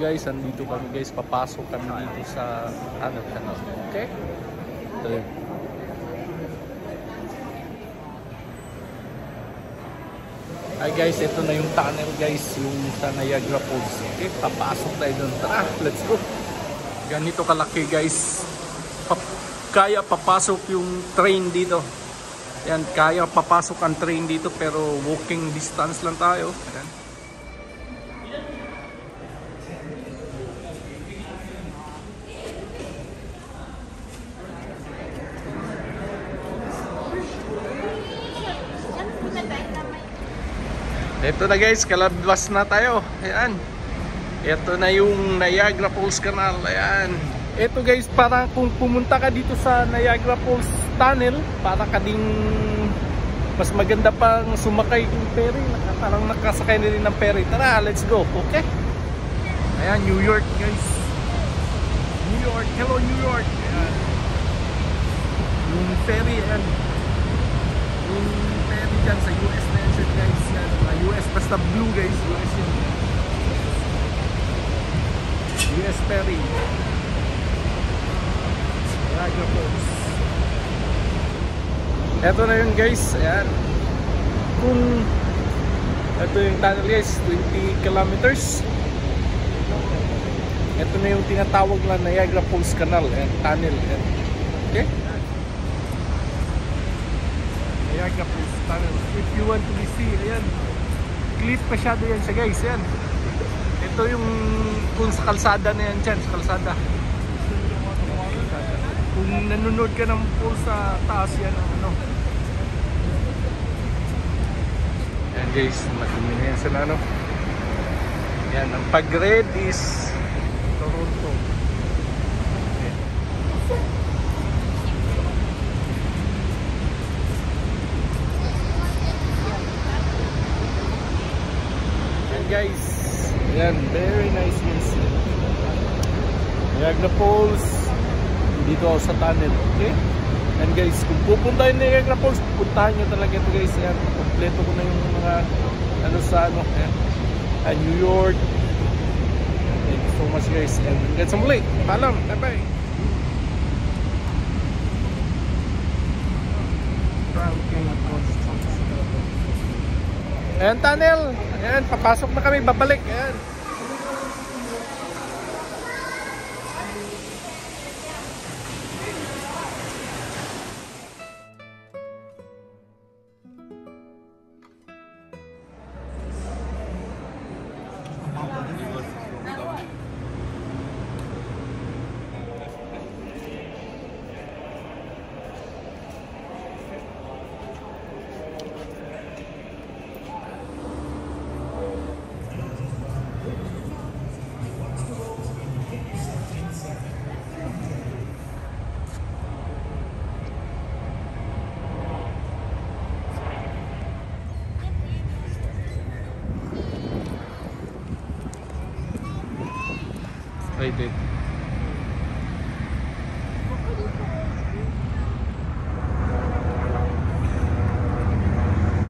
guys, andito kami guys, papasok kami dito sa tunnel. Okay? So, hi guys, ito na yung tunnel guys, yung sa Niagara Falls. Okay, papasok tayo doon. Tara, let's go. Ganito kalaki guys. Kaya papasok yung train dito. Yan, kaya papasok ang train dito pero walking distance lang tayo. Ayan. Ito na guys, kalabas na tayo. Ayan. Ito na yung Niagara Falls Canal. Ayan. Ito guys, parang kung pumunta ka dito sa Niagara Falls Tunnel, para ka ding mas maganda pang sumakay yung ferry. Parang nakasakay na rin ng ferry. Tara, let's go. Okay? Ayan, New York guys. New York. Hello New York. Ayan. Yung ferry, ayan. Yung ferry dyan sa US na yan guys. Yan. US, basta blue guys. US yun. US ferry. Niagara Falls. Eto na yun guys. Ayan. Kung ito yung tunnel guys, 20 kilometers. Ito na yung tinatawag na Niagara Falls Canal. Ayan, tunnel. Ayan. Okay? Niagara Falls Tunnel. If you want to see, ayan. Cliff masyado yan siya guys. Ayan. Ito yung kung sa kalsada na yan dyan. Sa kalsada. Kung nanonood ka ng pool sa taas yan, ano. Yan guys, matumi na yan sila, ano. Yan, ang pag-red is Toronto. Okay. Yan guys, yan, very nice guys. Niagara Falls. Dito ako sa tunnel, okay? And guys, kung pupuntahin na Niagara Falls, puntahan nyo talaga ito guys. Ayan, kompleto ko na yung mga ano sa ano, ayan. New York. Thank you so much guys. And hanggang sa muli, paalam, bye bye. Ayan tunnel, ayan, papasok na kami, babalik, ayan. Right there.